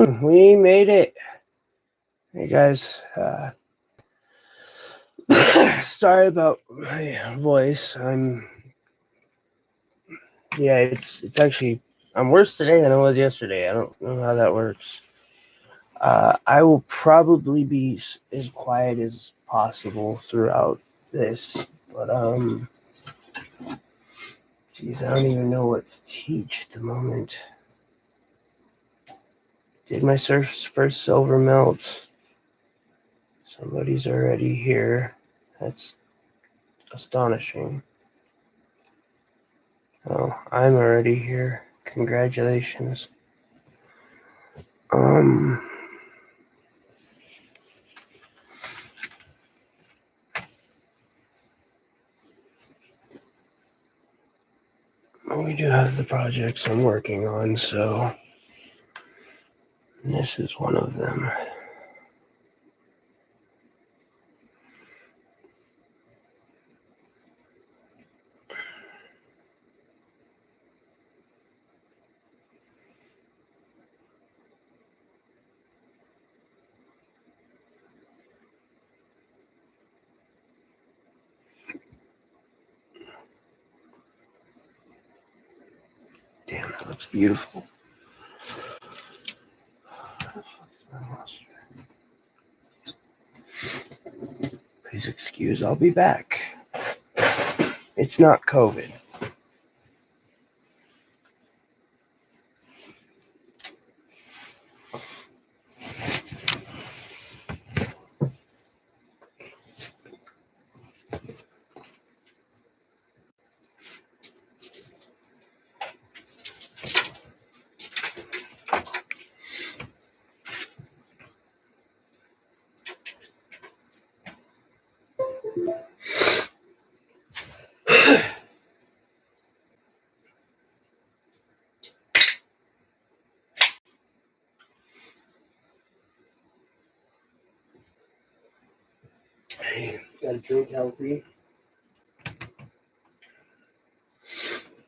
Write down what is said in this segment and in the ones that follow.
We made it. Hey guys, sorry about my voice. It's actually, I'm worse today than I was yesterday. I don't know how that works. I will probably be as quiet as possible throughout this, but geez, I don't even know what to teach at the moment. Did my first silver melt. Somebody's already here. That's astonishing. Oh, I'm already here. Congratulations. We do have the projects I'm working on, so this is one of them. Damn, that looks beautiful. Please excuse, I'll be back. It's not COVID. Hey, gotta drink healthy.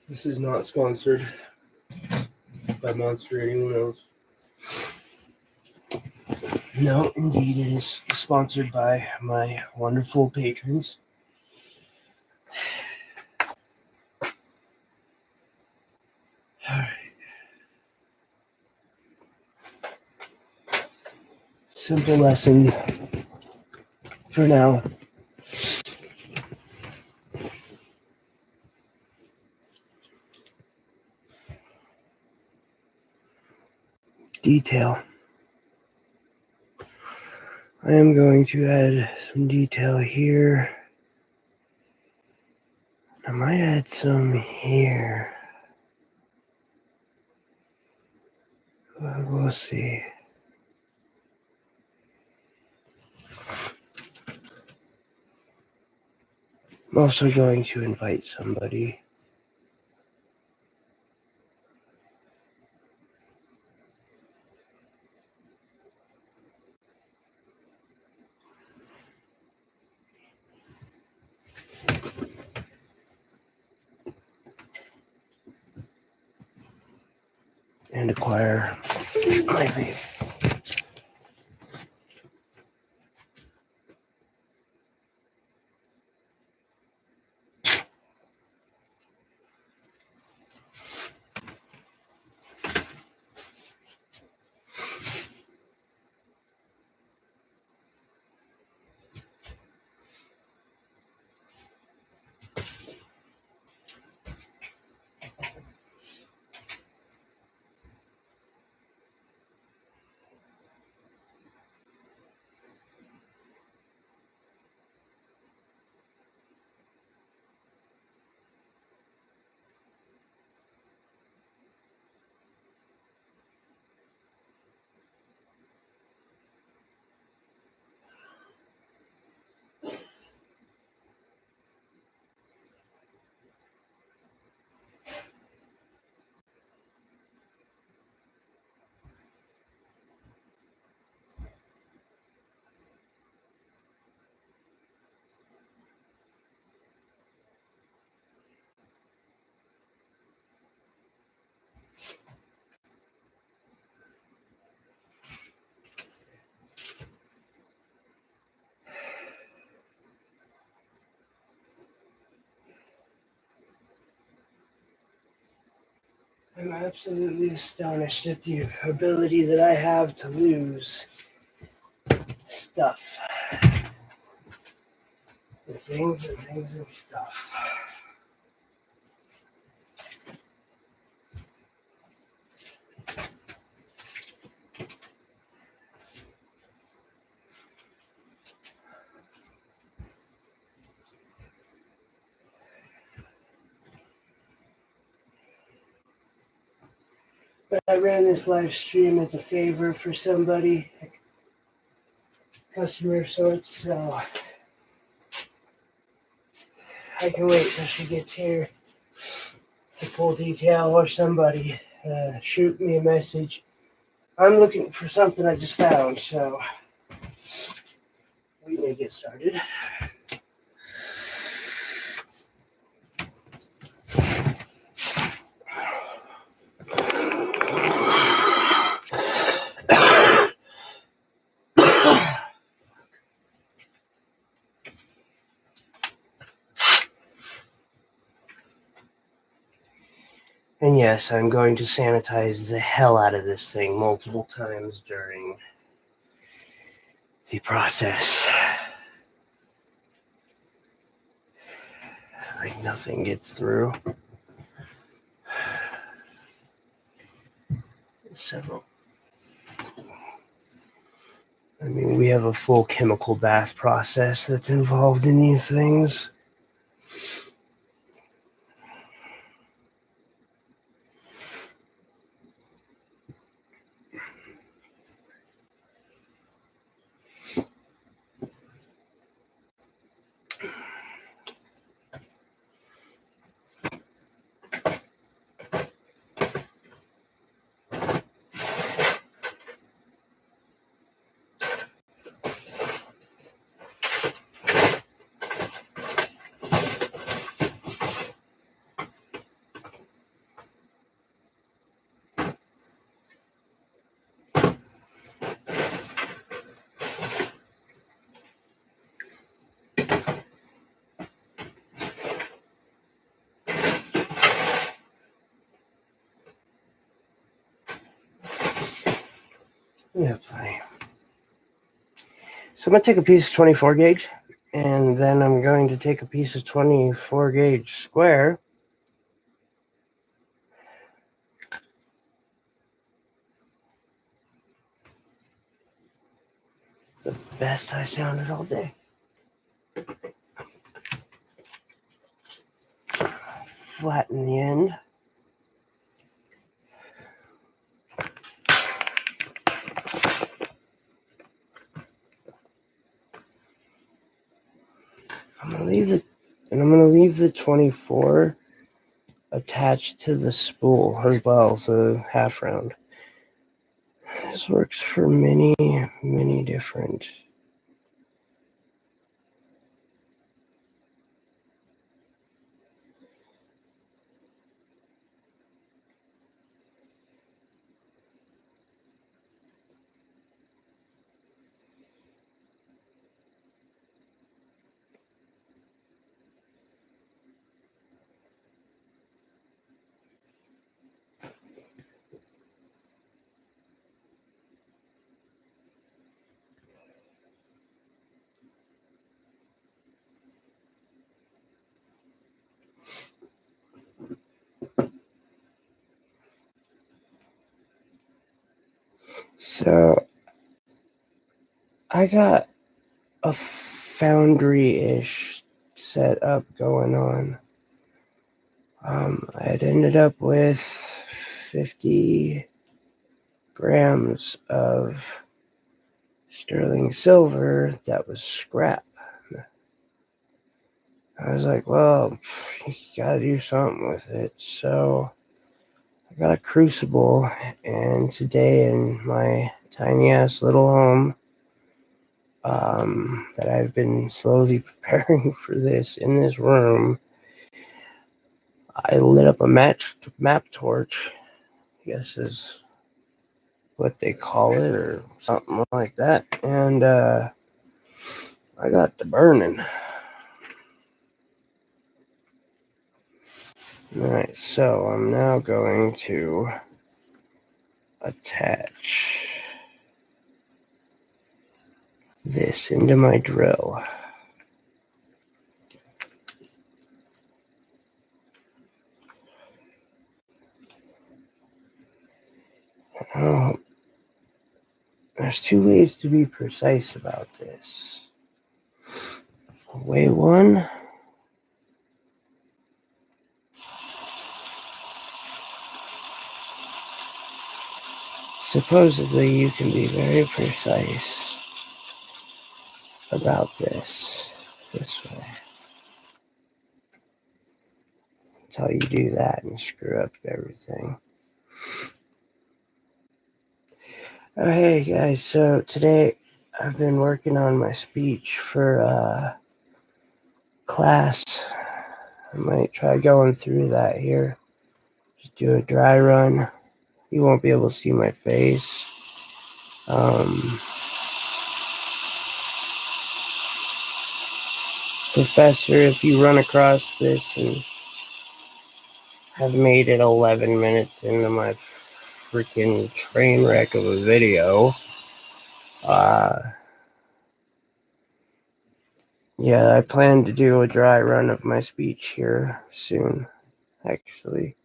This is not sponsored by Monster or anyone else. No, indeed, it is sponsored by my wonderful patrons. Alright. Simple lesson for now. Detail. I am going to add some detail here. I might add some here. We'll see. I'm also going to invite somebody. And acquire my vape. I'm absolutely astonished at the ability that I have to lose stuff. And things and things and stuff. But I ran this live stream as a favor for somebody, a customer of sorts, so I can wait till she gets here to full detail, or somebody shoot me a message. I'm looking for something I just found, so we may get started. And yes, I'm going to sanitize the hell out of this thing multiple times during the process. Like nothing gets through. Several. I mean, we have a full chemical bath process that's involved in these things. Yeah, plenty. So I'm going to take a piece of 24 gauge, and then I'm going to take a piece of 24 gauge square. The best I sounded all day. Flatten the end. I'm going to leave the 24 attached to the spool as well, so half round. This works for many, many different. So I got a foundry-ish setup going on. I'd ended up with 50 grams of sterling silver that was scrap. I was like, well, you gotta do something with it. So I got a crucible, and today in my tiny ass little home, that I've been slowly preparing for this in this room, I lit up a map torch, I guess is what they call it, or something like that, and I got to burning. Alright, so I'm now going to attach this into my drill. Oh, there's two ways to be precise about this. Way one, supposedly you can be very precise about this way. That's how you do that and screw up everything. Oh, hey guys, so today I've been working on my speech for class. I might try going through that here. Just do a dry run. You won't be able to see my face. Professor, if you run across this and have made it 11 minutes into my freaking train wreck of a video, yeah, I plan to do a dry run of my speech here soon, actually.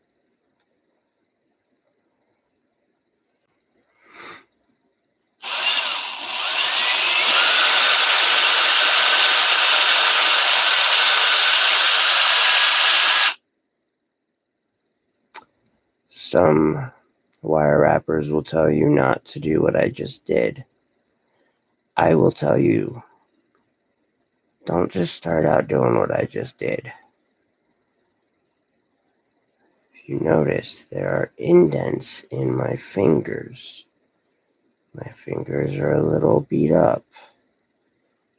Some wire wrappers will tell you not to do what I just did. I will tell you, don't just start out doing what I just did. If you notice, there are indents in my fingers. My fingers are a little beat up.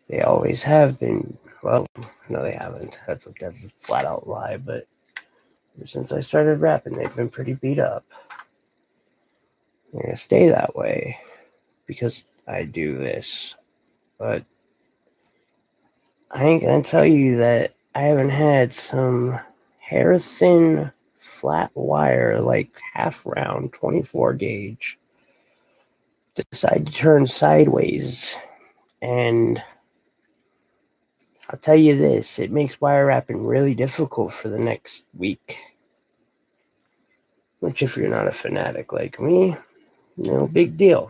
They always have been. Well, no, they haven't. That's a flat out lie, but ever since I started rapping, they've been pretty beat up. They're going to stay that way because I do this. But I ain't going to tell you that I haven't had some hair thin flat wire, like half round 24 gauge, decide to turn sideways. And I'll tell you this, it makes wire wrapping really difficult for the next week. Which, if you're not a fanatic like me, no big deal.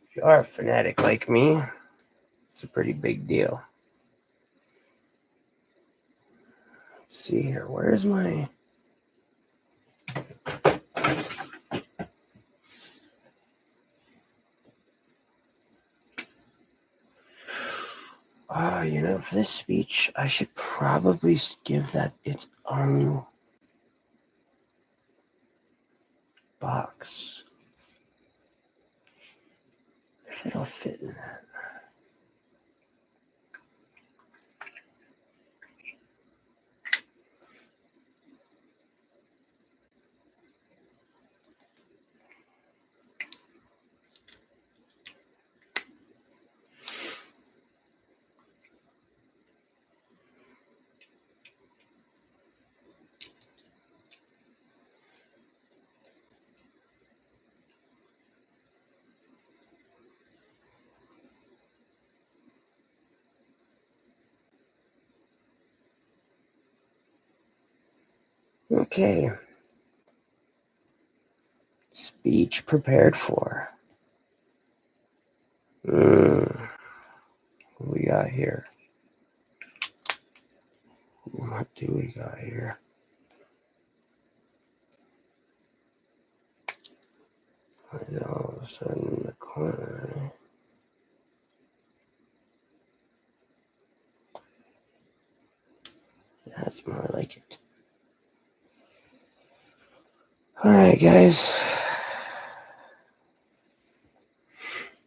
If you are a fanatic like me, it's a pretty big deal. Let's see here. Where's my... for this speech, I should probably give that its own box. If it'll fit in that. Okay. Speech prepared for. What we got here? What do we got here? All of a sudden in the corner. That's more like it. All right, guys.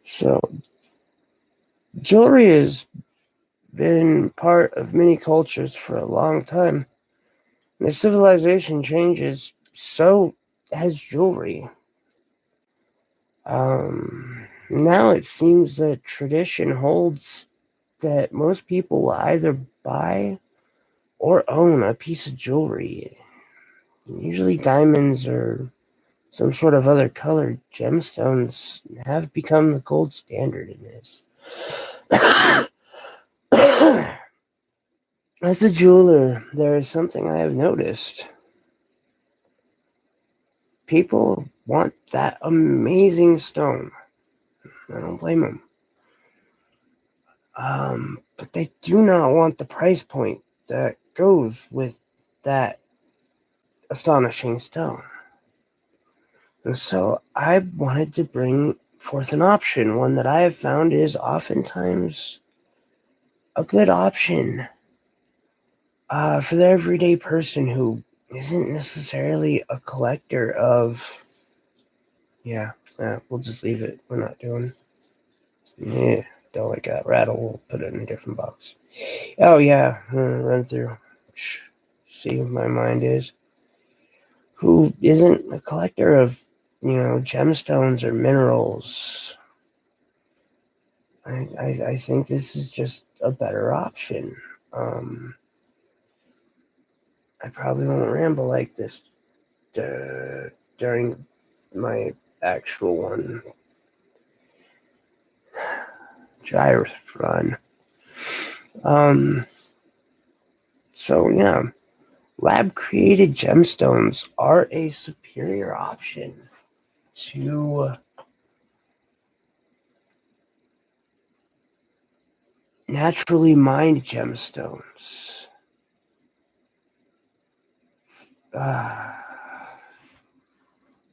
So, jewelry has been part of many cultures for a long time. And as civilization changes, so has jewelry. Now it seems that tradition holds that most people will either buy or own a piece of jewelry. Usually diamonds or some sort of other colored gemstones have become the gold standard in this. As a jeweler, there is something I have noticed. People want that amazing stone. I don't blame them. But they do not want the price point that goes with that astonishing stone. And so I wanted to bring forth an option, one that I have found is oftentimes a good option for the everyday person who isn't necessarily a collector of. We'll just leave it. We're not doing. Yeah, don't like that rattle. We'll put it in a different box. Oh yeah, run through. See what my mind is. Who isn't a collector of, gemstones or minerals? I think this is just a better option. I probably won't ramble like this during my actual one dry run. So yeah, lab created gemstones are a superior option to naturally mined gemstones.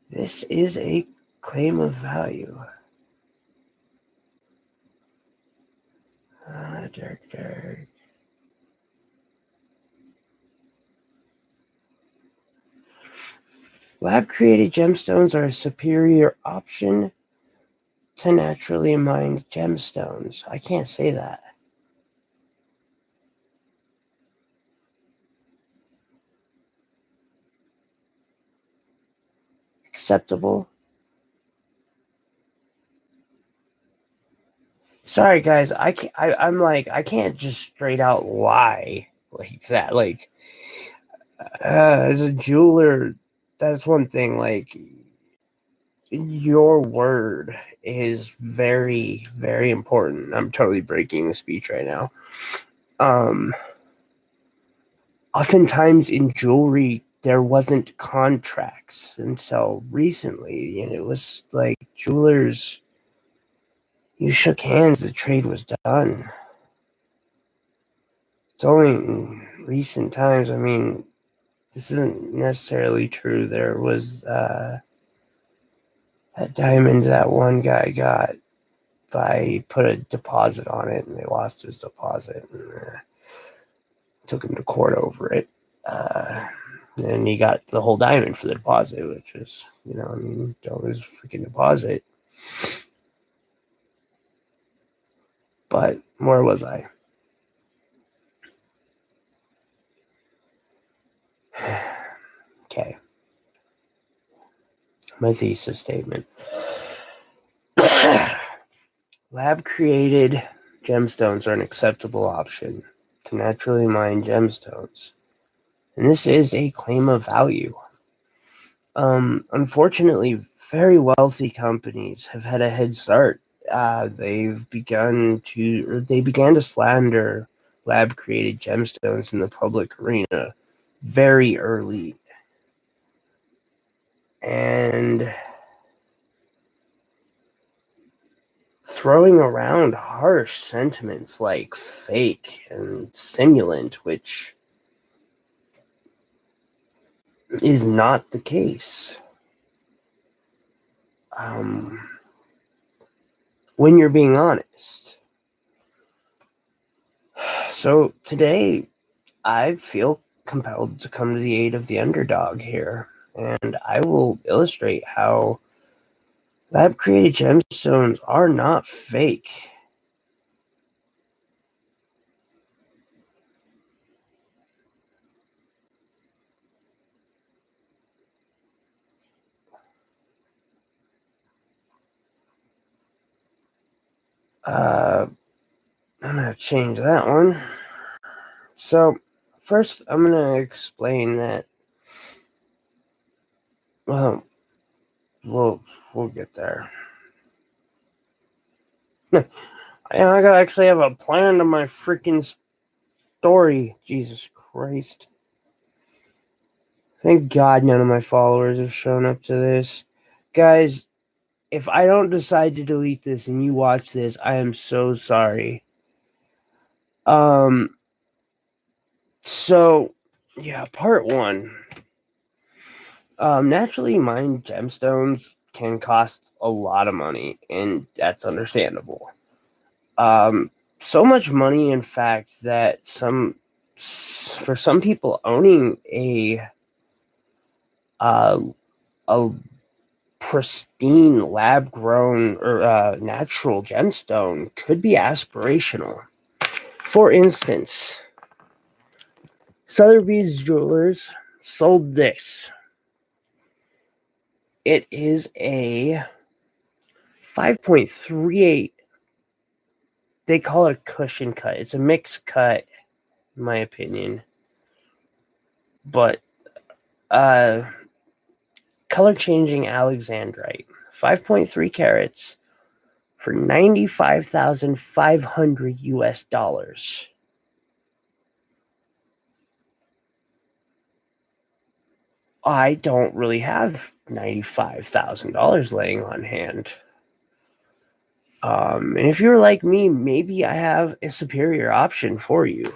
This is a claim of value. Dark. Lab-created gemstones are a superior option to naturally mined gemstones. I can't say that. Acceptable. Sorry, guys. I can't just straight out lie like that. Like, as a jeweler, that's one thing. Like, your word is very, very important. I'm totally breaking the speech right now. Oftentimes in jewelry, there wasn't contracts until recently, and it was like jewelers, you shook hands, the trade was done. It's only in recent times. I mean, this isn't necessarily true. There was that diamond that one guy got by put a deposit on it, and they lost his deposit, and took him to court over it. And he got the whole diamond for the deposit, which is, don't lose a freaking deposit. But where was I? Okay. My thesis statement. Lab-created gemstones are an acceptable option to naturally mine gemstones. And this is a claim of value. Unfortunately, very wealthy companies have had a head start. They began to slander lab-created gemstones in the public arena very early. And throwing around harsh sentiments like fake and simulant, which is not the case. When you're being honest. So today, I feel compelled to come to the aid of the underdog here, and I will illustrate how lab-created gemstones are not fake. I'm going to change that one. So, first, I'm going to explain that. Well, we'll get there. I gotta actually have a plan to my freaking story. Jesus Christ. Thank God none of my followers have shown up to this. Guys, if I don't decide to delete this and you watch this, I am so sorry. So, yeah, part one. Naturally mined gemstones can cost a lot of money, and that's understandable. So much money, in fact, that for some people, owning a pristine lab-grown or natural gemstone could be aspirational. For instance, Sotheby's Jewelers sold this. It is a 5.38. They call it a cushion cut. It's a mixed cut, in my opinion. But color changing alexandrite, 5.3 carats for $95,500 US. I don't really have $95,000 laying on hand. And if you're like me, maybe I have a superior option for you.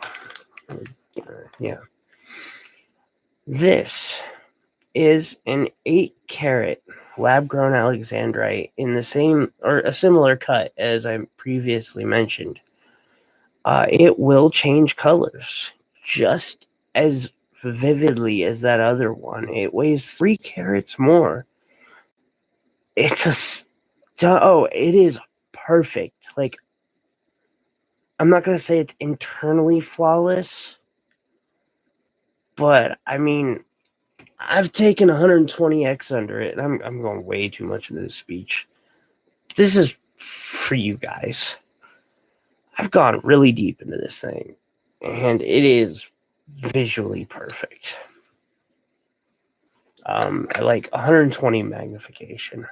Yeah. This is an 8-carat lab-grown alexandrite in the same or a similar cut as I previously mentioned. It will change colors just as vividly as that other one. It weighs 3 carats more. It is perfect. Like, I'm not going to say it's internally flawless, but I mean, I've taken 120x under it, and I'm going way too much into this speech. This is for you guys. I've gone really deep into this thing, and it is visually perfect. At like 120 magnification.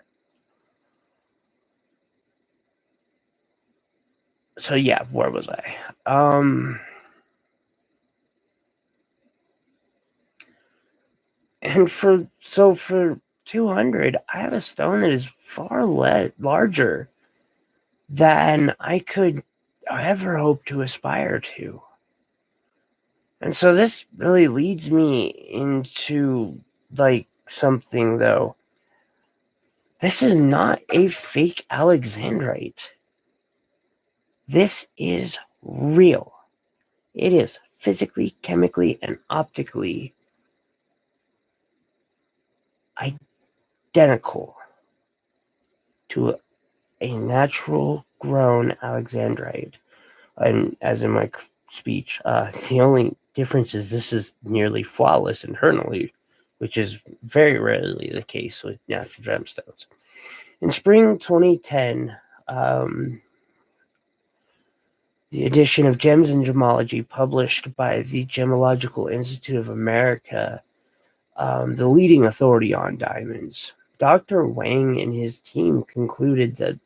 So yeah, where was I? And for 200, I have a stone that is far larger than I could ever hope to aspire to. And so this really leads me into like something though. This is not a fake alexandrite. This is real. It is physically, chemically, and optically identical to a natural grown alexandrite. And as in my speech, the only difference is this is nearly flawless internally, which is very rarely the case with natural gemstones. In spring 2010, the edition of Gems and Gemology, published by the Gemological Institute of America, the leading authority on diamonds, Dr. Wang and his team concluded that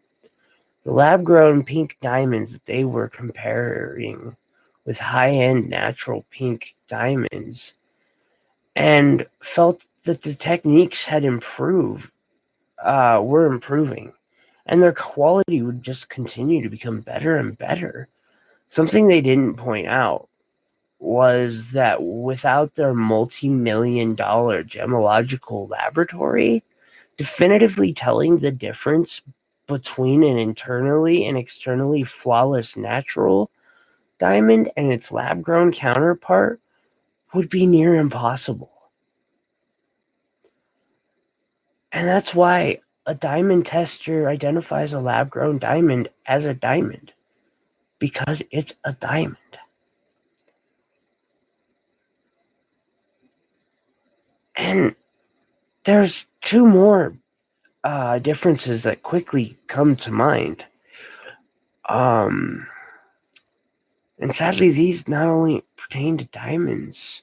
the lab-grown pink diamonds that they were comparing with high-end natural pink diamonds, and felt that the techniques had were improving, and their quality would just continue to become better and better. Something they didn't point out was that without their multi-million-dollar gemological laboratory definitively telling the difference between an internally and externally flawless natural diamond and its lab-grown counterpart would be near impossible. And that's why a diamond tester identifies a lab-grown diamond as a diamond, because it's a diamond. And there's two more differences that quickly come to mind. And sadly, these not only pertain to diamonds,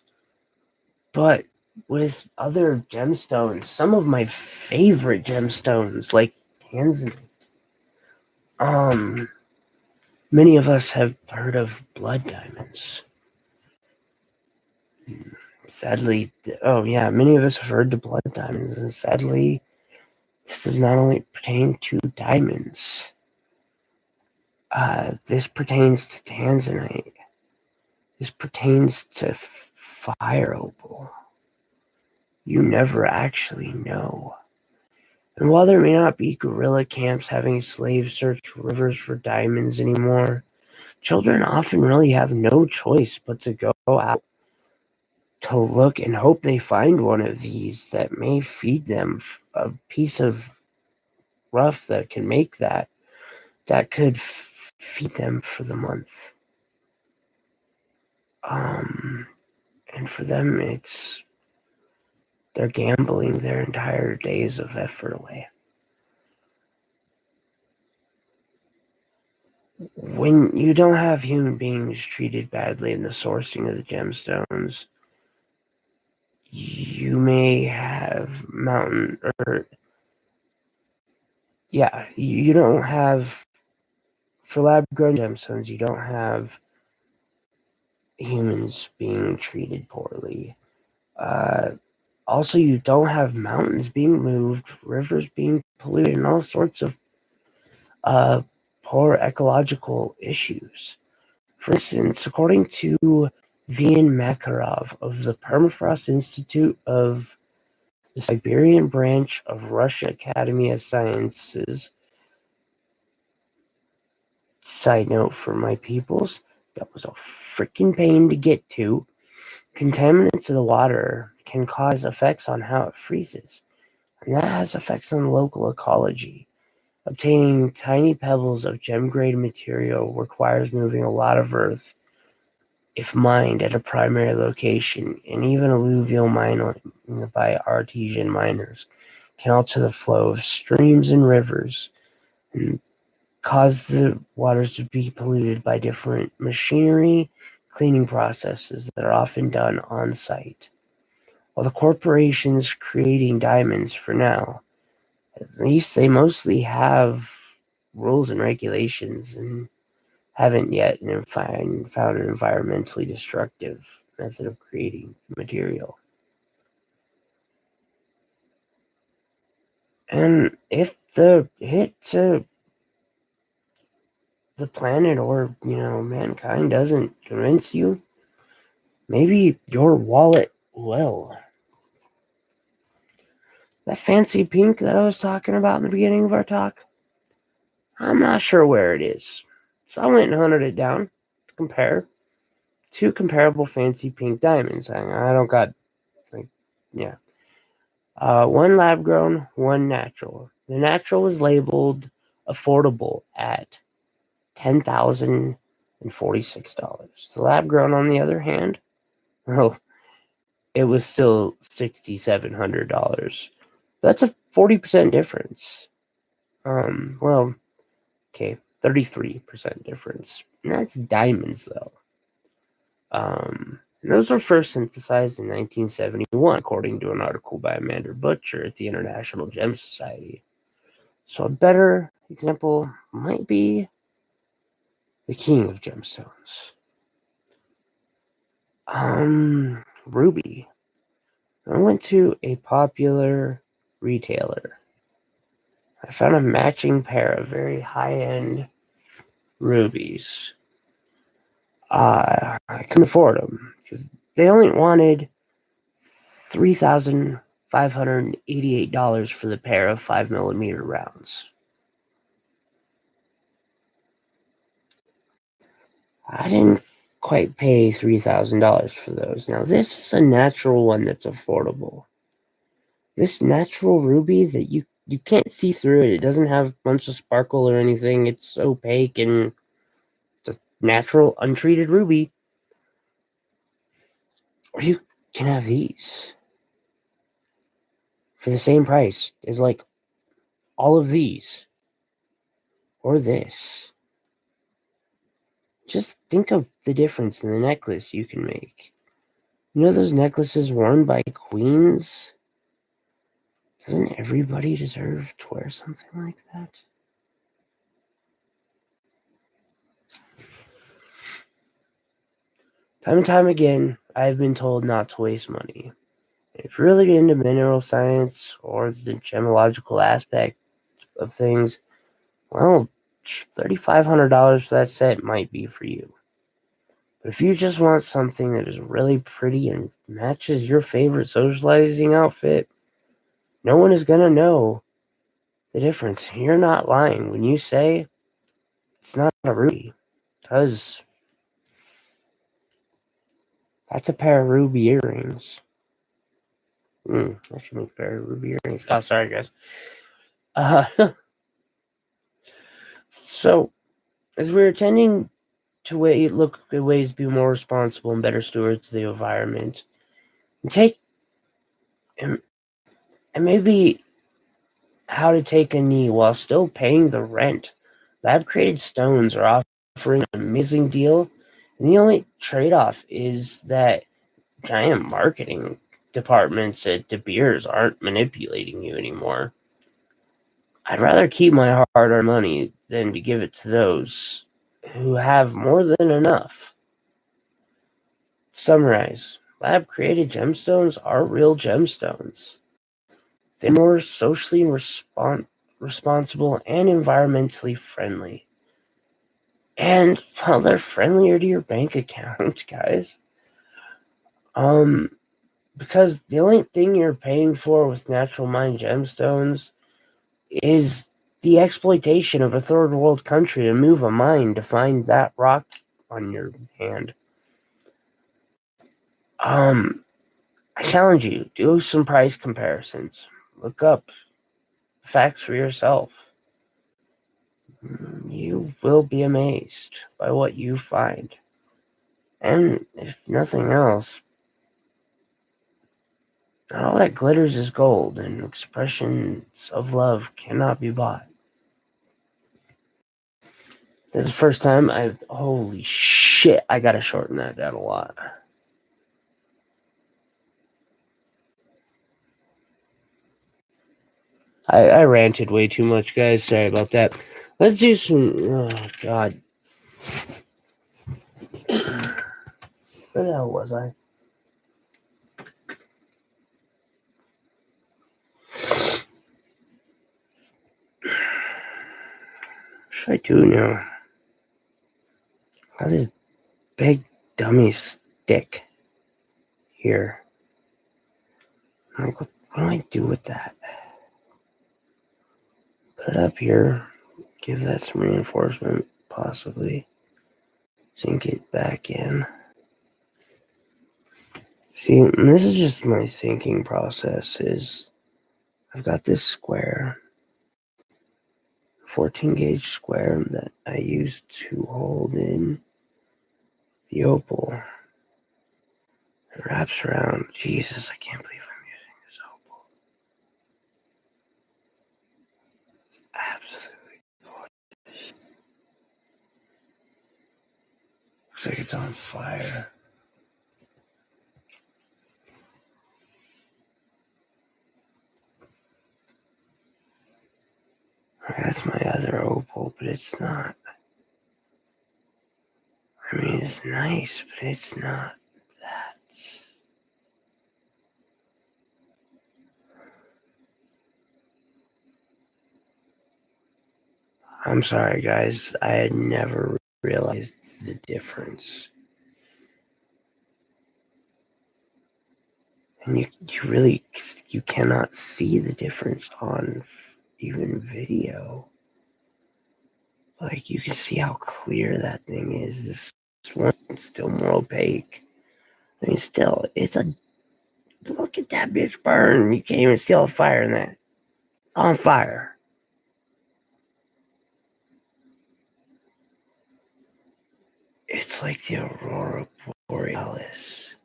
but with other gemstones, some of my favorite gemstones, like tanzanite. Many of us have heard of blood diamonds. Sadly, many of us have heard of blood diamonds, and sadly, this does not only pertain to diamonds. This pertains to tanzanite. This pertains to fire opal. You never actually know. And while there may not be guerrilla camps having slaves search rivers for diamonds anymore, children often really have no choice but to go out to look and hope they find one of these that may feed them a piece of rough that can make that could feed them for the month. And for them, they're gambling their entire days of effort away. When you don't have human beings treated badly in the sourcing of the gemstones, you may have you don't have, for lab-grown gemstones, you don't have humans being treated poorly. Also, you don't have mountains being moved, rivers being polluted, and all sorts of poor ecological issues. For instance, according to Vian Makarov of the Permafrost Institute of the Siberian branch of Russia Academy of Sciences, side note for my peoples, that was a freaking pain to get to. Contaminants of the water can cause effects on how it freezes, and that has effects on local ecology. Obtaining tiny pebbles of gem-grade material requires moving a lot of earth if mined at a primary location, and even alluvial mining by artesian miners can alter the flow of streams and rivers and cause the waters to be polluted by different machinery cleaning processes that are often done on site. While the corporations creating diamonds for now, at least they mostly have rules and regulations and haven't yet found an environmentally destructive method of creating material. And if the hit to the planet or, mankind doesn't convince you, maybe your wallet will. That fancy pink that I was talking about in the beginning of our talk, I'm not sure where it is. So I went and hunted it down to compare two comparable fancy pink diamonds. I don't got, one lab grown, one natural. The natural was labeled affordable at $10,046. The lab grown, on the other hand, well, it was still $6,700. That's a 40% difference. 33% difference. And that's diamonds, though. Those were first synthesized in 1971, according to an article by Amanda Butcher at the International Gem Society. So a better example might be the king of gemstones. Ruby. I went to a popular retailer. I found a matching pair of very high-end rubies. I couldn't afford them because they only wanted $3,588 for the pair of 5mm rounds. I didn't quite pay $3,000 for those. Now, this is a natural one that's affordable. This natural ruby that you can't see through it. It doesn't have a bunch of sparkle or anything. It's opaque and it's a natural, untreated ruby. Or you can have these for the same price as like all of these. Or this. just think of the difference in the necklace you can make. You know those necklaces worn by queens? Doesn't everybody deserve to wear something like that? Time and time again, I've been told not to waste money. If you're really into mineral science or the gemological aspect of things, well, $3,500 for that set might be for you. But if you just want something that is really pretty and matches your favorite socializing outfit, no one is going to know the difference. You're not lying when you say it's not a ruby, because that's a pair of ruby earrings. I should make a pair of ruby earrings. Oh, sorry, guys. So, as we're tending to look at ways to be more responsible and better stewards of the environment, and maybe how to take a knee while still paying the rent. Lab created stones are offering an amazing deal, and the only trade-off is that giant marketing departments at De Beers aren't manipulating you anymore. I'd rather keep my hard-earned money than to give it to those who have more than enough. Summarize. Lab created gemstones are real gemstones. They're more socially responsible and environmentally friendly. And, well, they're friendlier to your bank account, guys. Because the only thing you're paying for with natural mined gemstones is the exploitation of a third world country to move a mine to find that rock on your hand. I challenge you, do some price comparisons. Look up facts for yourself. You will be amazed by what you find. And if nothing else, not all that glitters is gold, and expressions of love cannot be bought. This is the first time holy shit, I gotta shorten that down a lot. I ranted way too much, guys. Sorry about that. Let's do some. Oh, God. Where the hell was I? What should I do now? Got this big dummy stick here. Like, what do I do with that? Put it up here. Give that some reinforcement, possibly. Sink it back in. See, this is just my thinking process. I've got this square, 14 gauge square that I use to hold in the opal. It wraps around. Jesus, I can't believe I'm using this opal. It's absolutely gorgeous. Looks like it's on fire. That's my other opal, but it's not. I mean, it's nice, but it's not that. I'm sorry, guys. I had never realized the difference. And you cannot see the difference on even video. Like, you can see how clear that thing is. This one's still more opaque. I mean, still, look at that bitch burn. You can't even see all the fire in that. It's on fire. It's like the aurora borealis.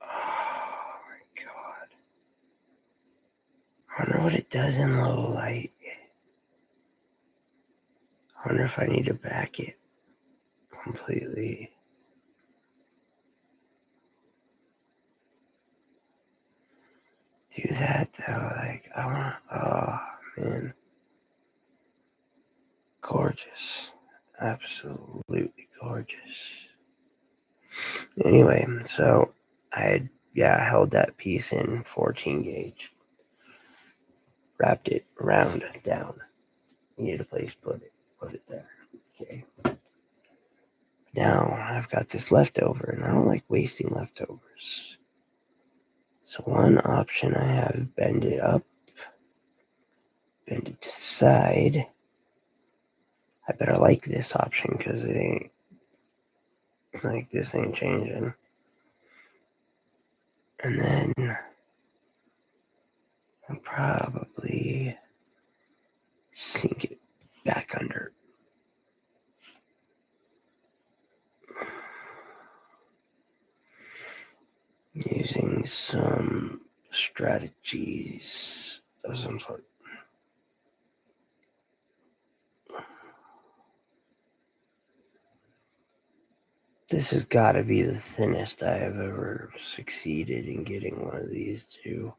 Oh my God. I wonder what it does in low light. I wonder if I need to back it completely. Do that though, like I want. Oh man, gorgeous, absolutely gorgeous. Anyway, so I had held that piece in 14 gauge, wrapped it around down. Needed a place to put it there. Okay. Now I've got this leftover, and I don't like wasting leftovers. So one option I have, bend it up, bend it to the side. I better like this option because it ain't like this ain't changing. And then I'll probably sink it back under. Using some strategies of some sort. This has got to be the thinnest I have ever succeeded in getting one of these to.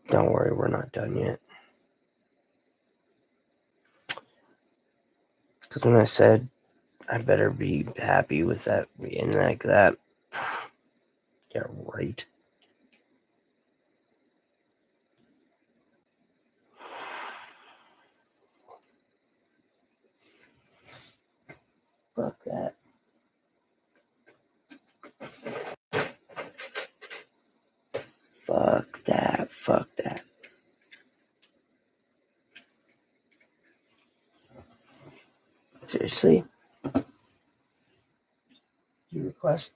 Don't worry, we're not done yet. Because when I said I better be happy with that being like that, yeah, right. Fuck that. Fuck that. Fuck that. Seriously? You request?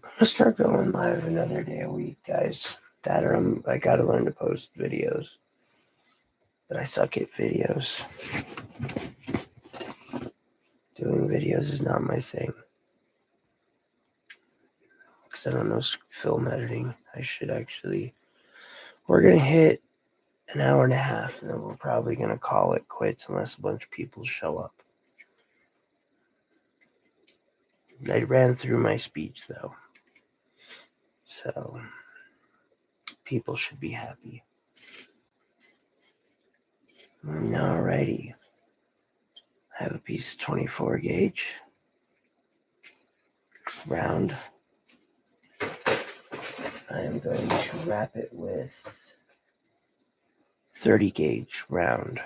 I'm gonna start going live another day a week, guys. That or I gotta learn to post videos. But I suck at videos. Doing videos is not my thing. Because I don't know film editing. I should actually. We're gonna hit an hour and a half, and then we're probably gonna call it quits unless a bunch of people show up. I ran through my speech though. So people should be happy. Alrighty. I have a piece of 24 gauge. Round. I am going to wrap it with 30 gauge round.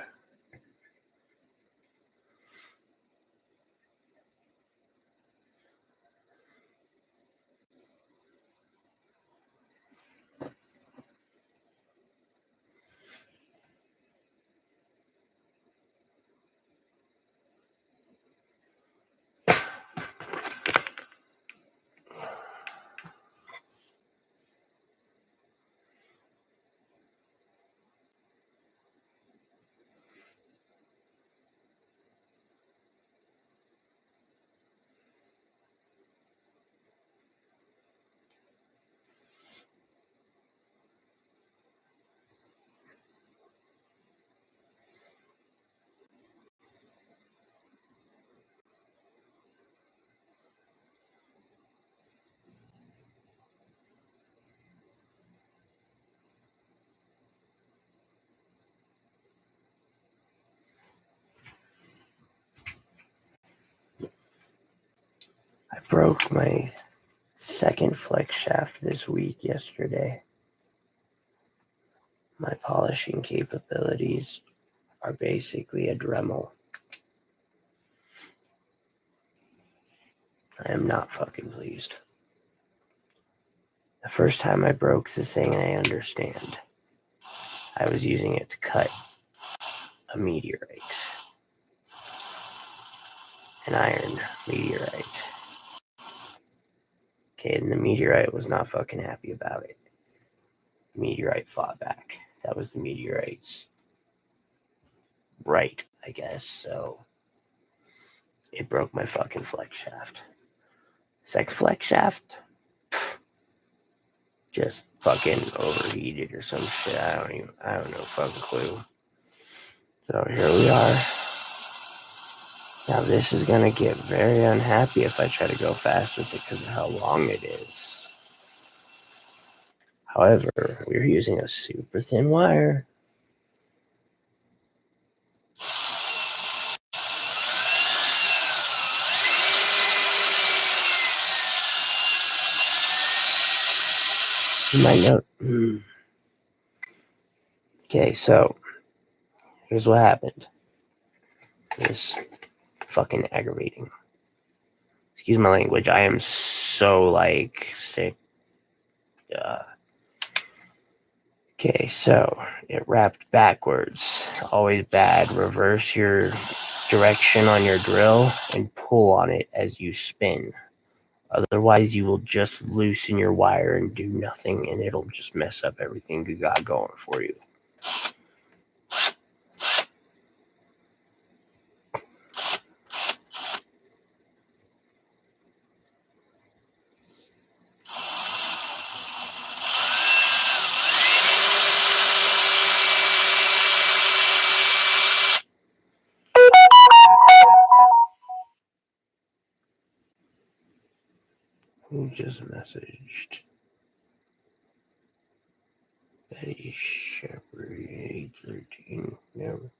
I broke my second flex shaft this week yesterday. My polishing capabilities are basically a Dremel. I am not fucking pleased. The first time I broke the thing, I understand. I was using it to cut a meteorite. An iron meteorite. Okay, and the meteorite was not fucking happy about it. The meteorite fought back. That was the meteorite's right, I guess. So it broke my fucking flex shaft. Second flex shaft, just fucking overheated or some shit. I don't know fucking clue. So here we are. Now this is gonna get very unhappy if I try to go fast with it because of how long it is. However, we're using a super thin wire. You might note. Okay, so here's what happened. This fucking aggravating. Excuse my language. I am so sick. Okay, so it wrapped backwards. Always bad. Reverse your direction on your drill and pull on it as you spin. Otherwise, you will just loosen your wire and do nothing, and it'll just mess up everything you got going for you. Who just messaged? Betty Shepherd, 813. Never.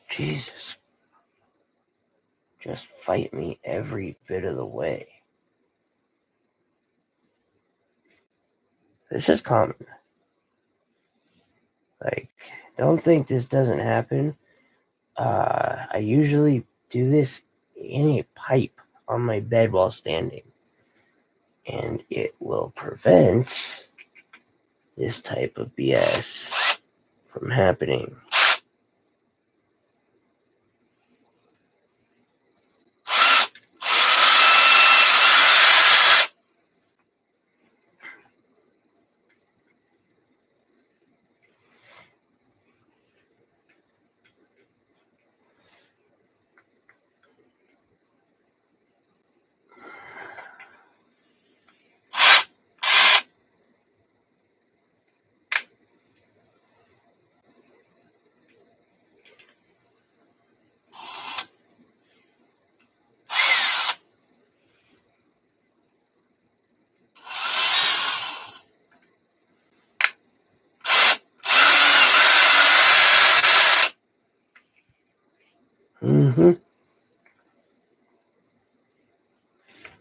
Jesus. Just fight me every bit of the way. This is common. Don't think this doesn't happen. I usually do this in a pipe on my bed while standing. And it will prevent this type of BS from happening.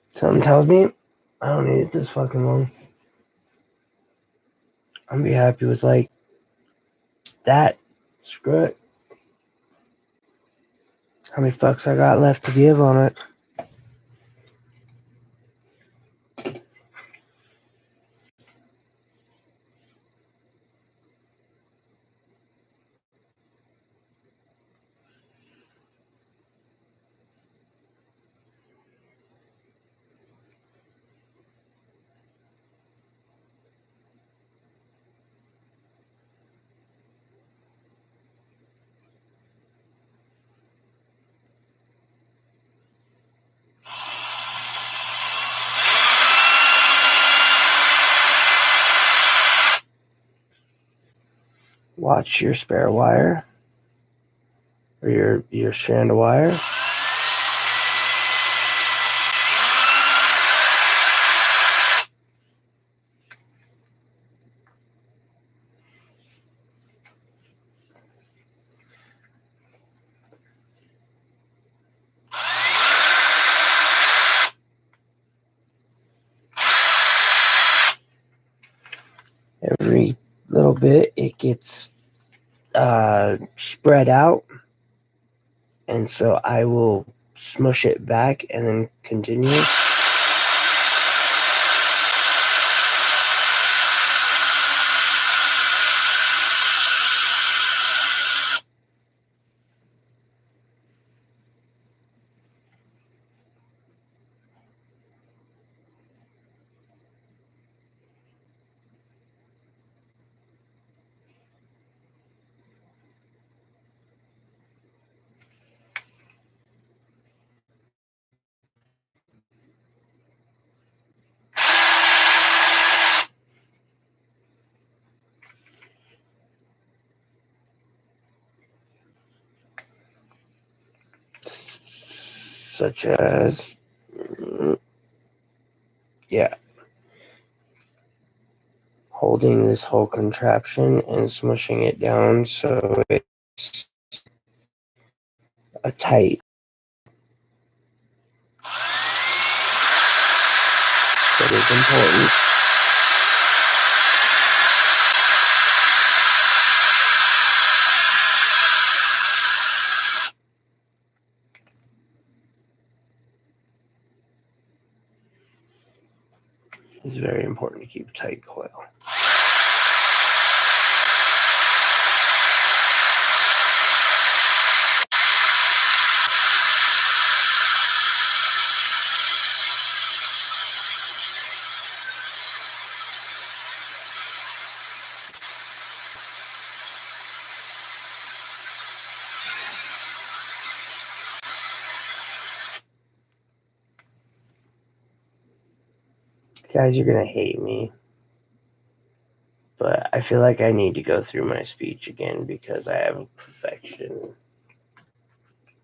Something tells me I don't need it this fucking long. I'm gonna be happy with that. Screw it. How many fucks I got left to give on it? watch your spare wire or your strand of wire. Every little bit it gets spread out, and so I will smush it back and then continue. Such as, yeah, holding this whole contraption and smushing it down so it's a tight. That is important. It's very important to keep a tight coil. Guys, you're gonna hate me, but I feel like I need to go through my speech again because I have a perfection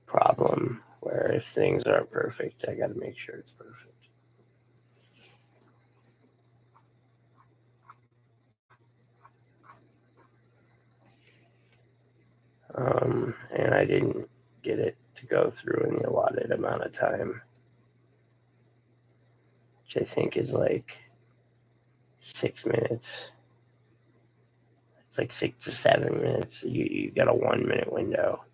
problem where if things aren't perfect, I gotta make sure it's perfect. And I didn't get it to go through in the allotted amount of time, which I think is like 6 minutes. It's like 6 to 7 minutes. You got a 1 minute window.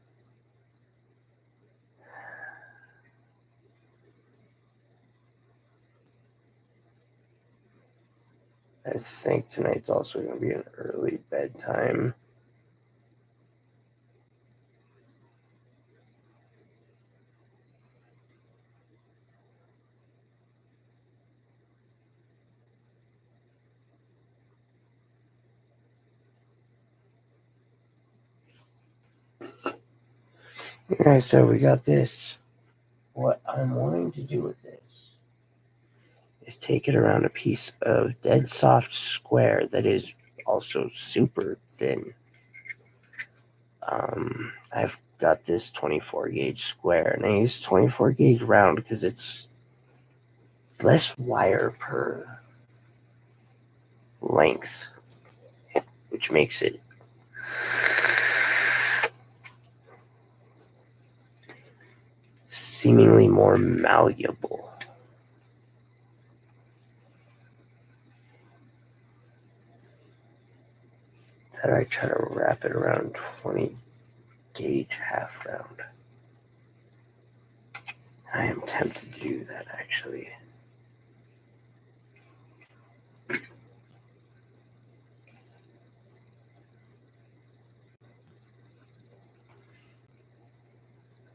I think tonight's also going to be an early bedtime. Okay, so we got this. What I'm wanting to do with this is take it around a piece of dead soft square that is also super thin. I've got this 24 gauge square, and I use 24 gauge round because it's less wire per length, which makes it seemingly more malleable. How do I try to wrap it around 20 gauge half round? I am tempted to do that actually.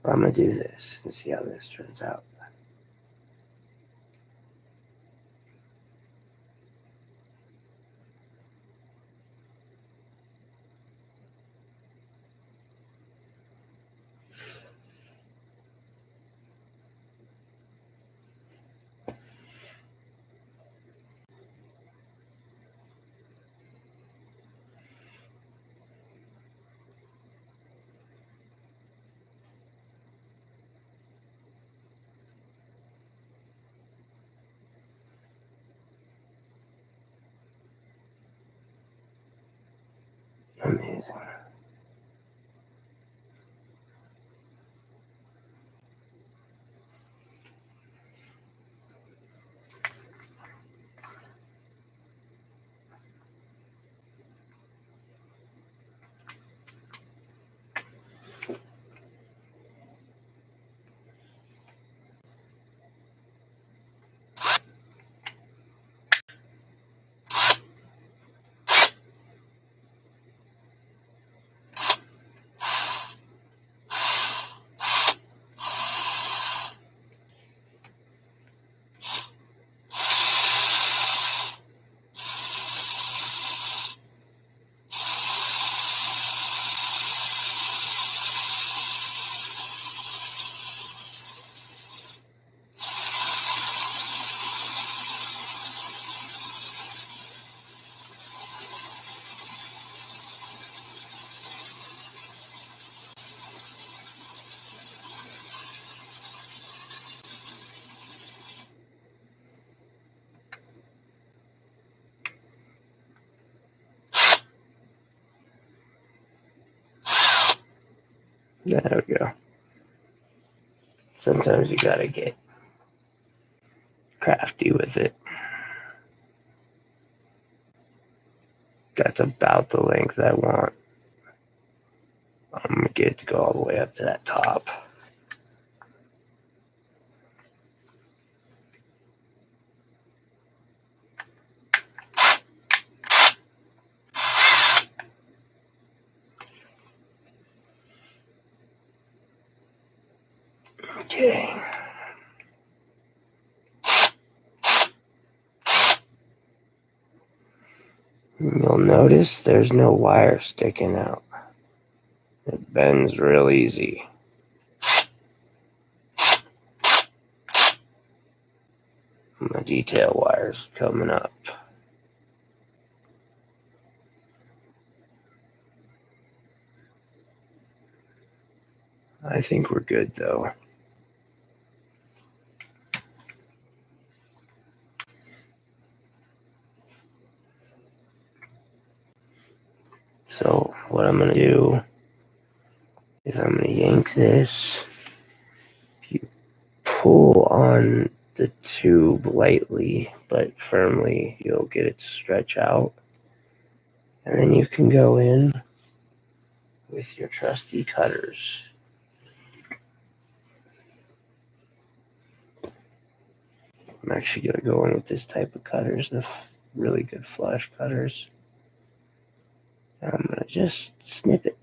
But I'm going to do this and see how this turns out. Amazing. There we go. Sometimes you gotta get crafty with it. That's about the length I want. I'm gonna get it to go all the way up to that top. Okay. You'll notice there's no wire sticking out. It bends real easy. My detail wire's coming up. I think we're good though. So what I'm going to do is I'm going to yank this. If you pull on the tube lightly but firmly, you'll get it to stretch out. And then you can go in with your trusty cutters. I'm actually going to go in with this type of cutters, the really good flush cutters. And I'm going to just snip it.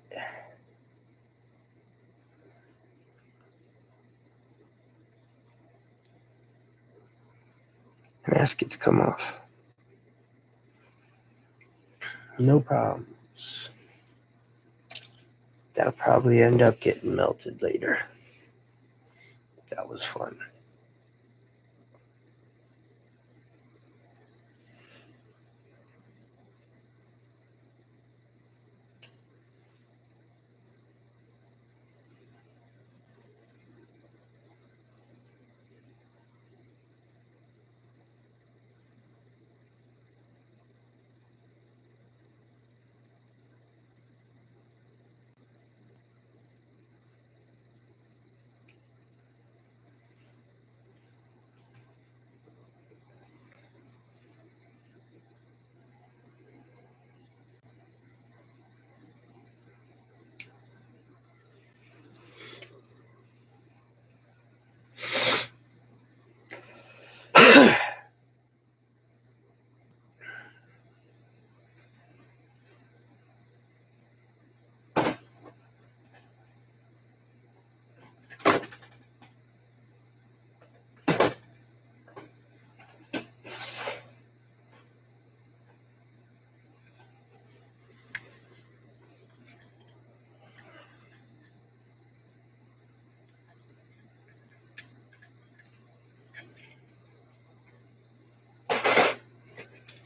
And ask it to come off. No problems. That'll probably end up getting melted later. That was fun.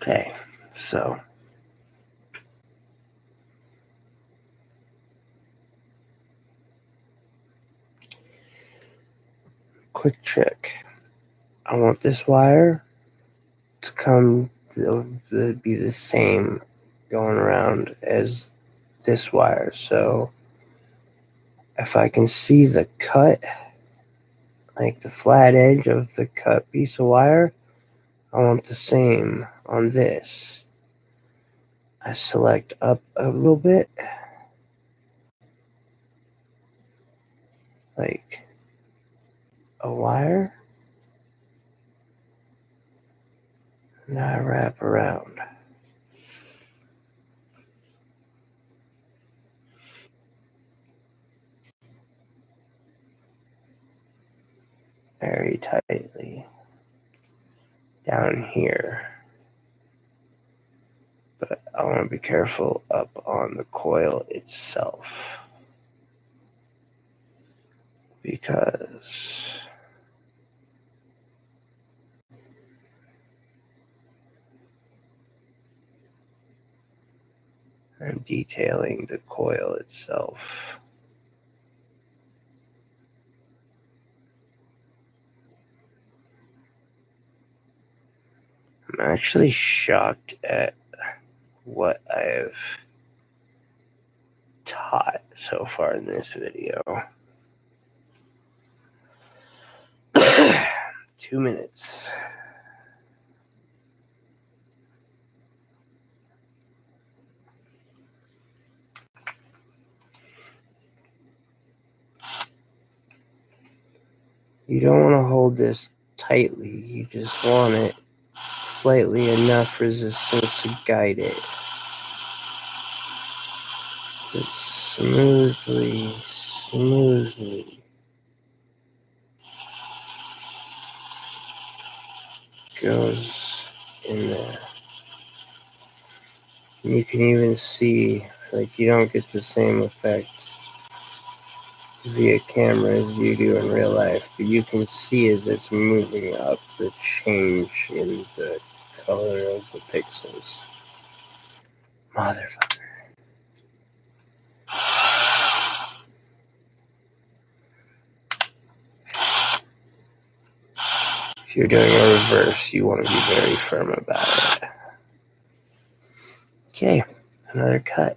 Okay, so quick trick. I want this wire to come to be the same going around as this wire. So if I can see the cut, like the flat edge of the cut piece of wire, I want the same on this. I select up a little bit, like a wire, and I wrap around. Very tightly down here. But I want to be careful up on the coil itself, because I'm detailing the coil itself. I'm actually shocked at what I've taught so far in this video. 2 minutes. You don't want to hold this tightly. You just want it slightly enough resistance to guide it. Just smoothly goes in there. And you can even see, like, you don't get the same effect via camera as you do in real life, but you can see as it's moving up the change in the color of the pixels. Motherfucker. If you're doing a reverse, you want to be very firm about it. Okay, another cut.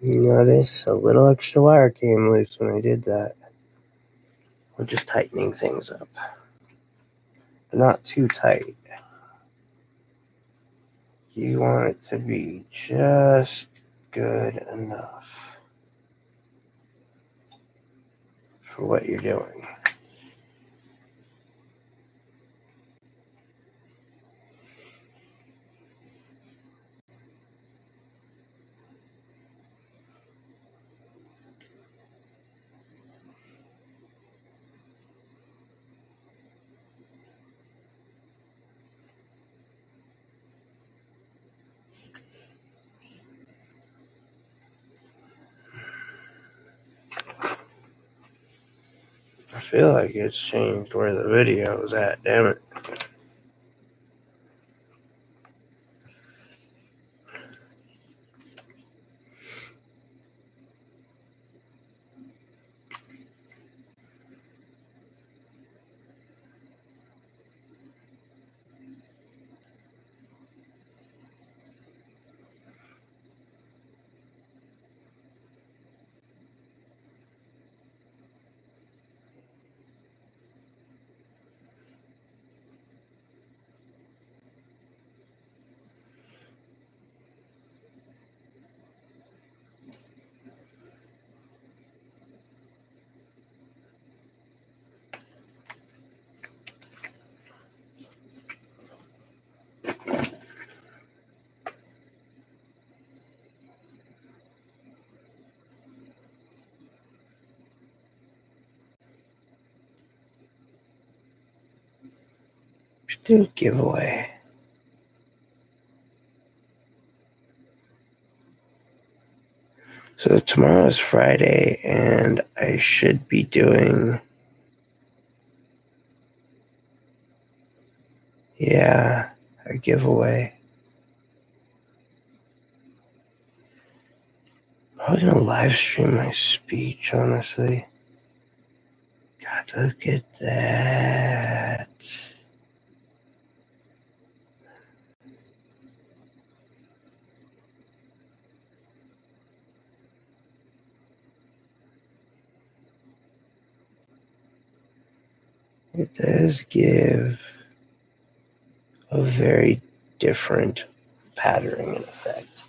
You notice a little extra wire came loose when I did that. We're just tightening things up, but not too tight. You want it to be just good enough for what you're doing. I feel like it's changed where the video is at, damn it. Let's do a giveaway. So tomorrow is Friday, and I should be doing, a giveaway. I'm probably gonna live stream my speech, honestly. God, look at that. It does give a very different patterning and effect.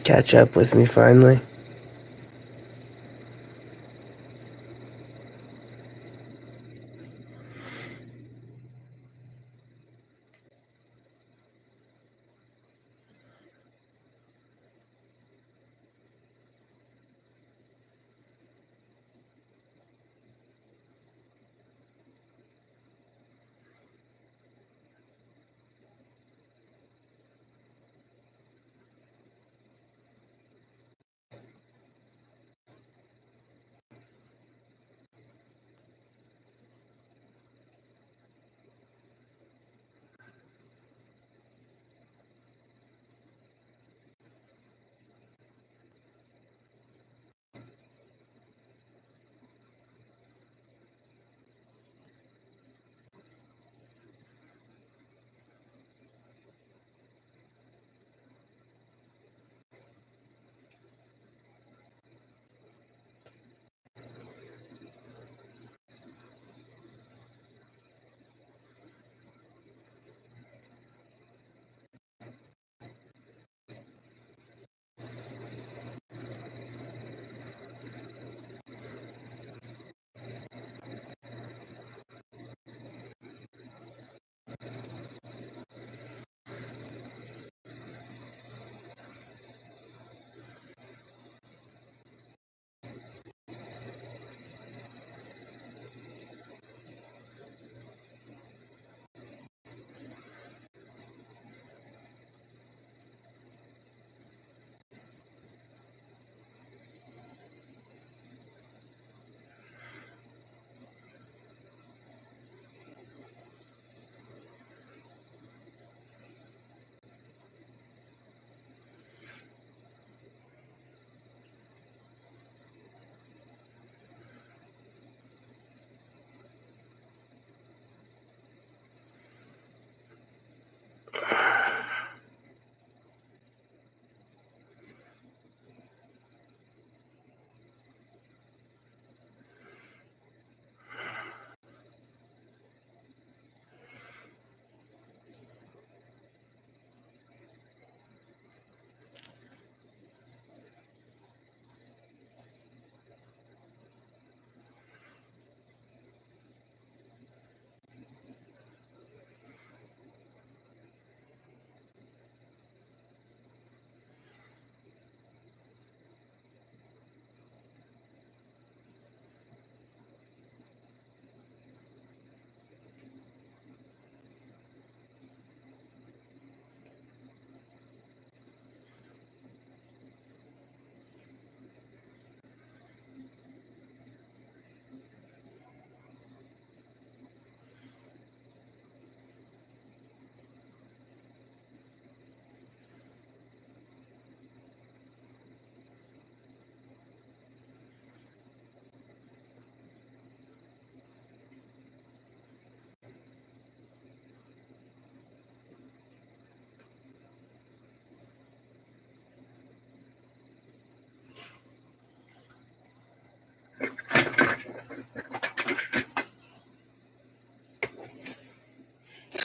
Catch up with me finally.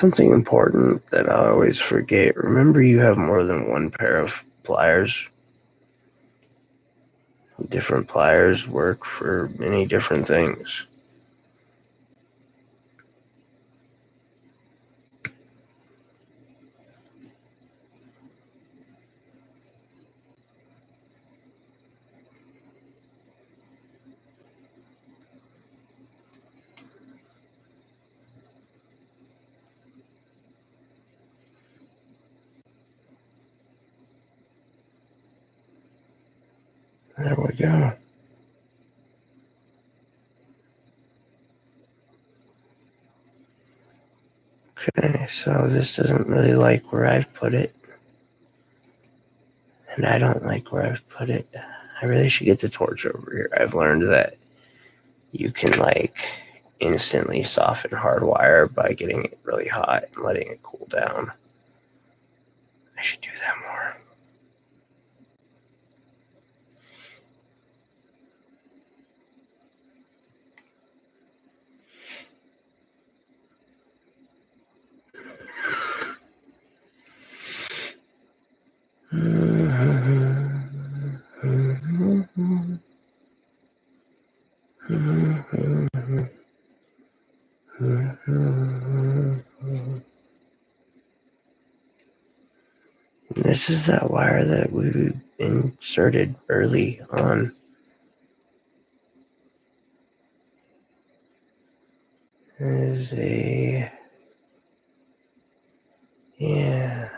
something important that I always forget. Remember, you have more than one pair of pliers. Different pliers work for many different things. There we go. Okay, so this doesn't really like where I've put it. And I don't like where I've put it. I really should get the torch over here. I've learned that you can instantly soften hardwire by getting it really hot and letting it cool down. I should do that more. This is that wire that we inserted early on. There's a, yeah,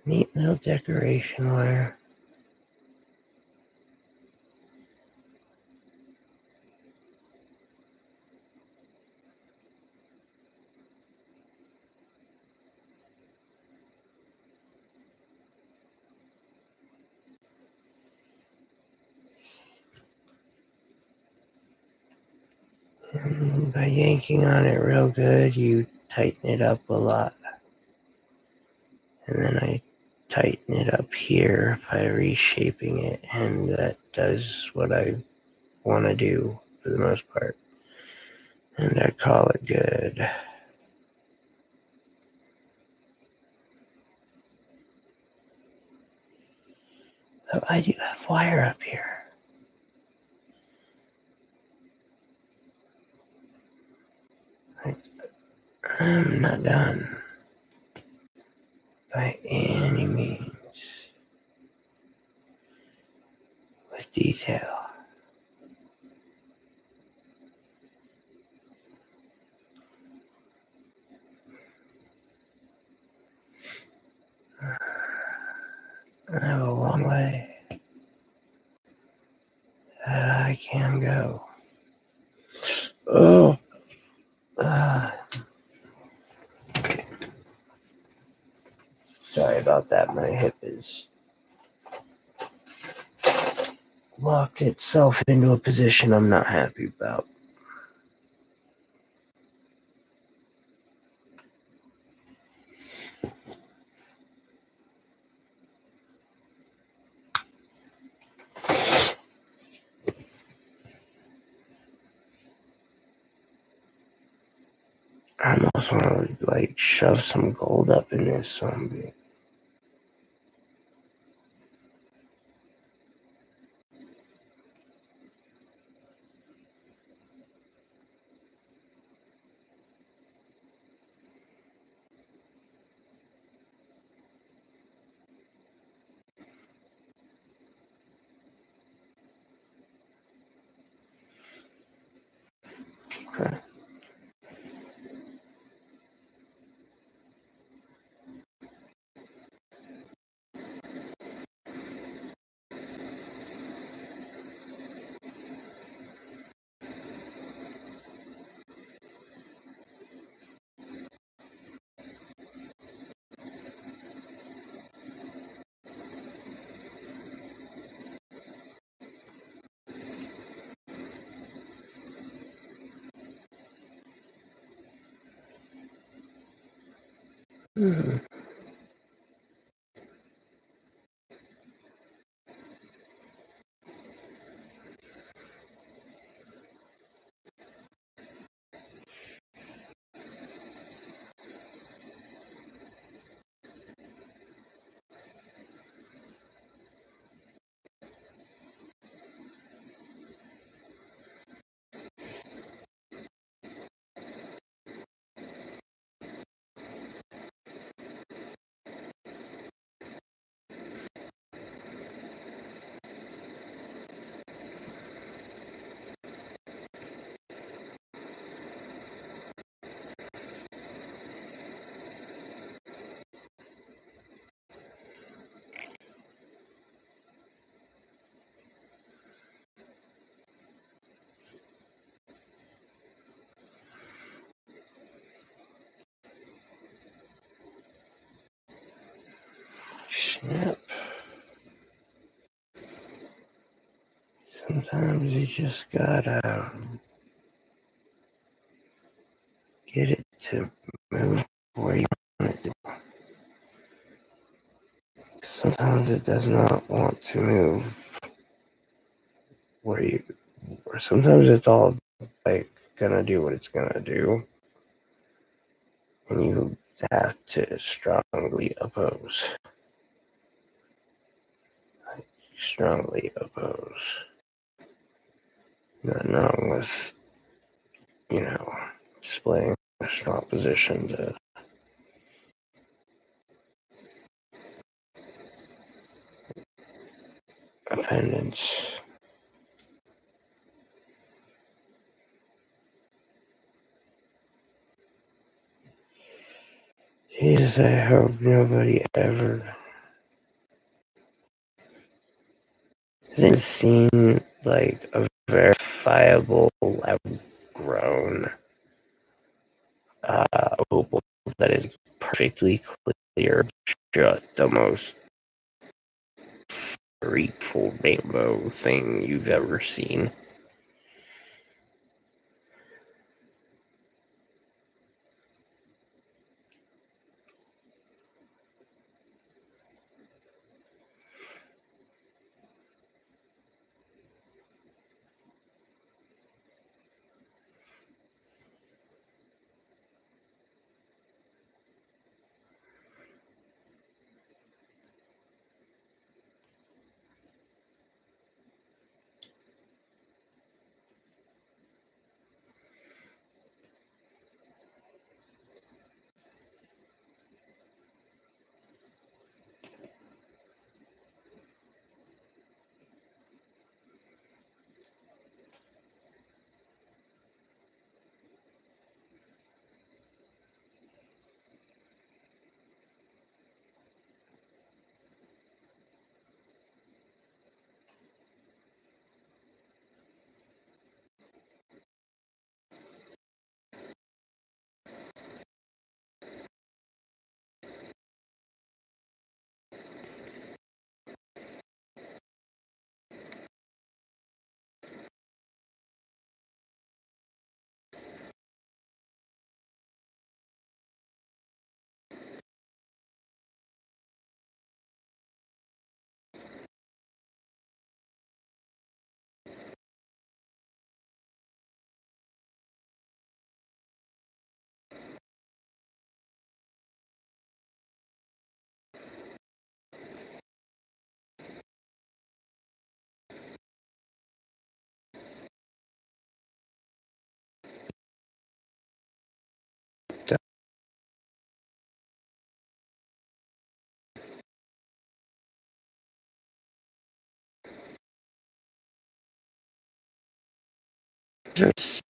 neat little decoration wire. And by yanking on it real good, you tighten it up a lot. And then I tighten it up here by reshaping it, and that does what I want to do for the most part. And I call it good. So I do have wire up here. I'm not done by any means with detail. I have a long way that I can go. Oh, sorry about that. My hip is locked itself into a position I'm not happy about. I almost want to shove some gold up in this zombie. Okay. Mm-hmm. Yep. Sometimes you just gotta get it to move where you want it to. Sometimes it does not want to move where you, or sometimes it's all like gonna do what it's gonna do, and you have to strongly oppose. Strongly oppose. Not with, displaying a strong position to opponents. Jesus, I hope nobody ever has seen like a verifiable lab grown opal that is perfectly clear, just the most freakful rainbow thing you've ever seen. Just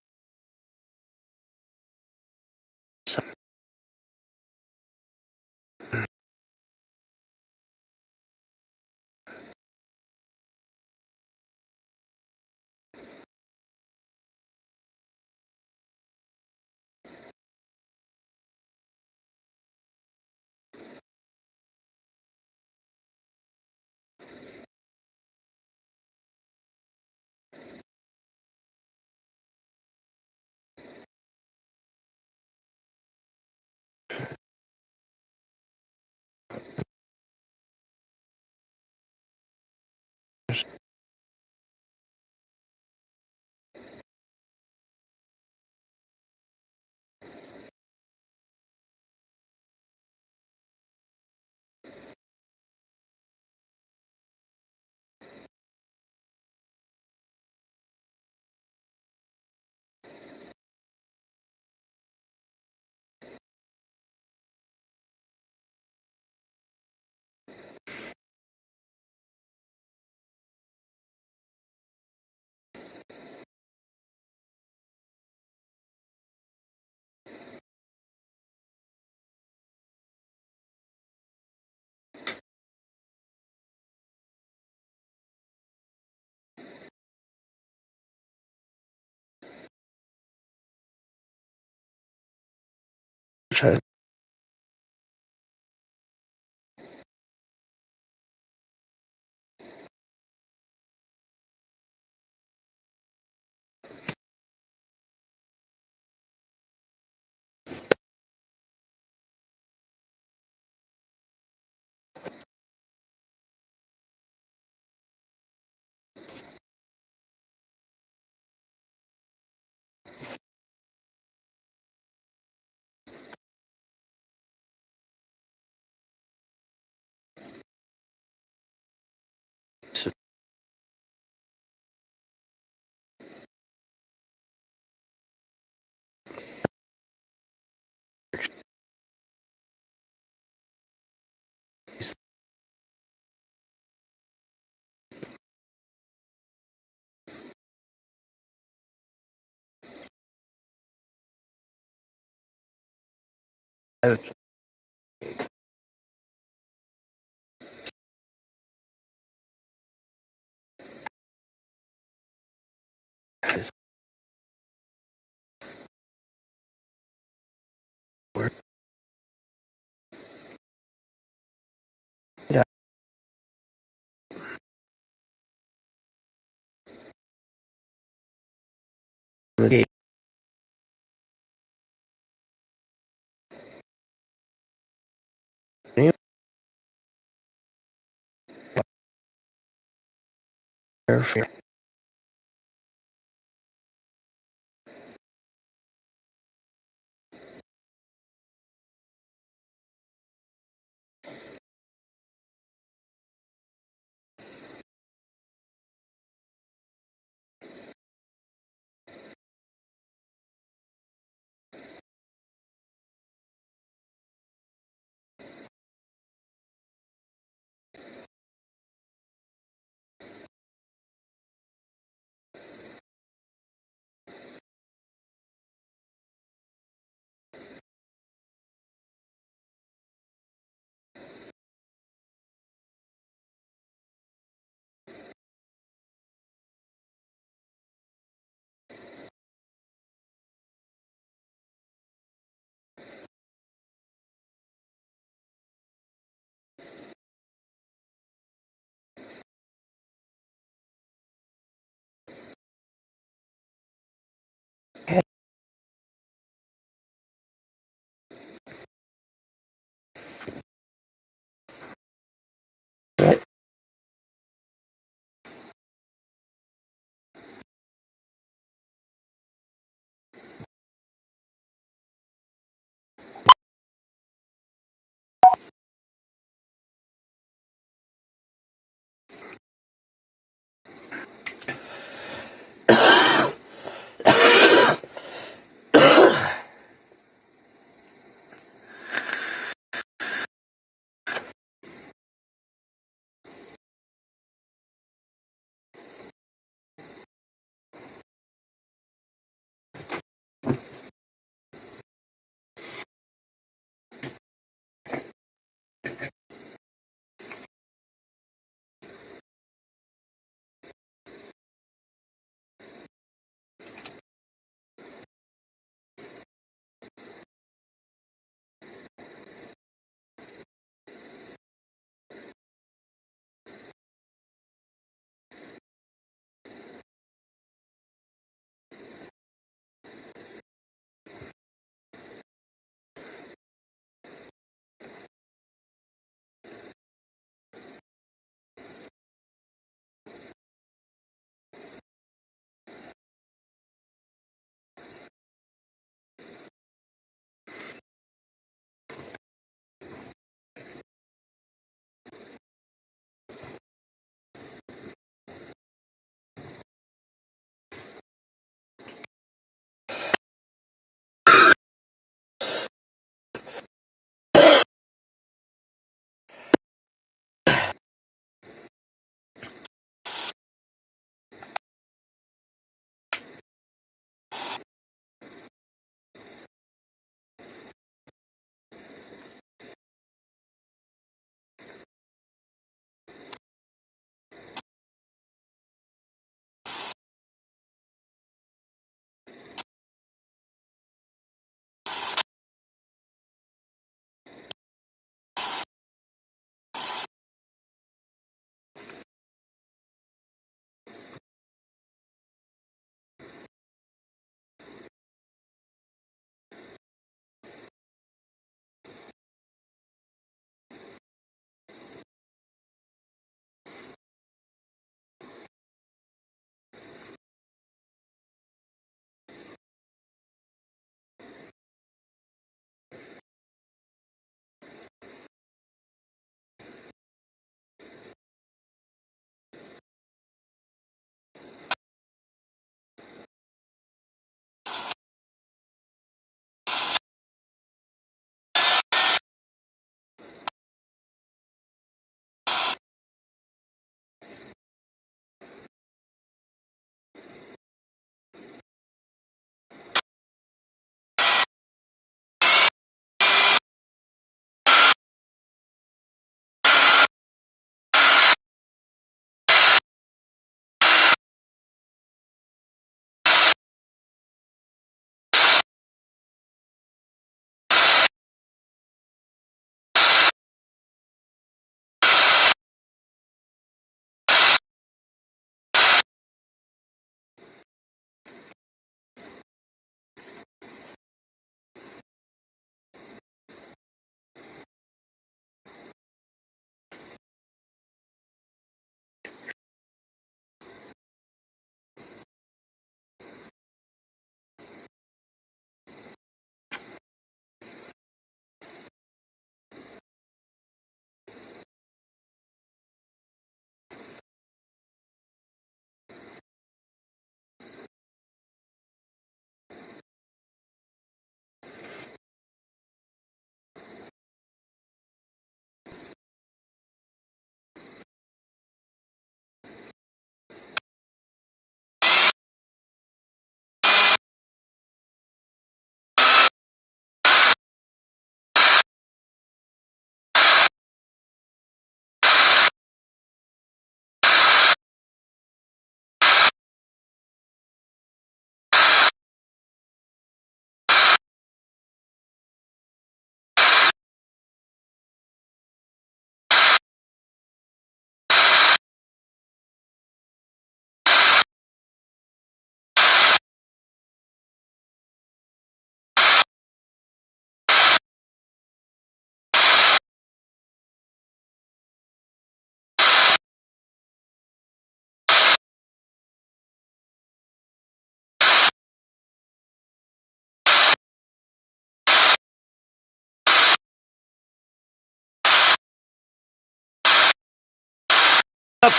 up.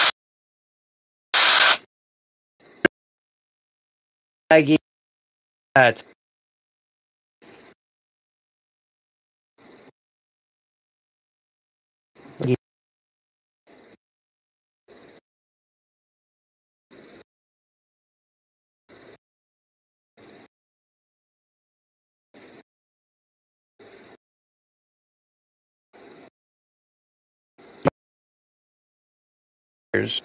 I gave that. Years.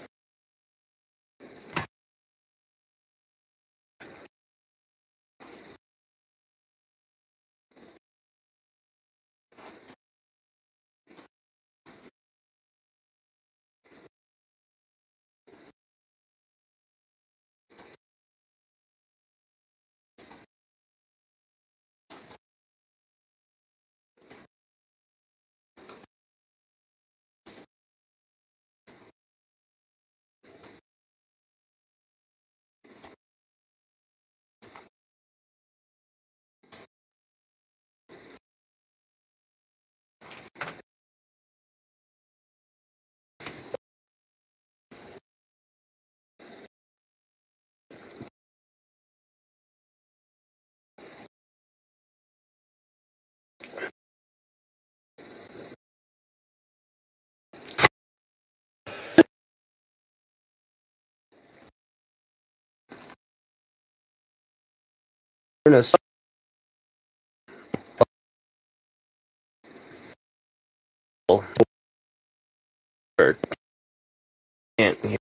In a circle. Can't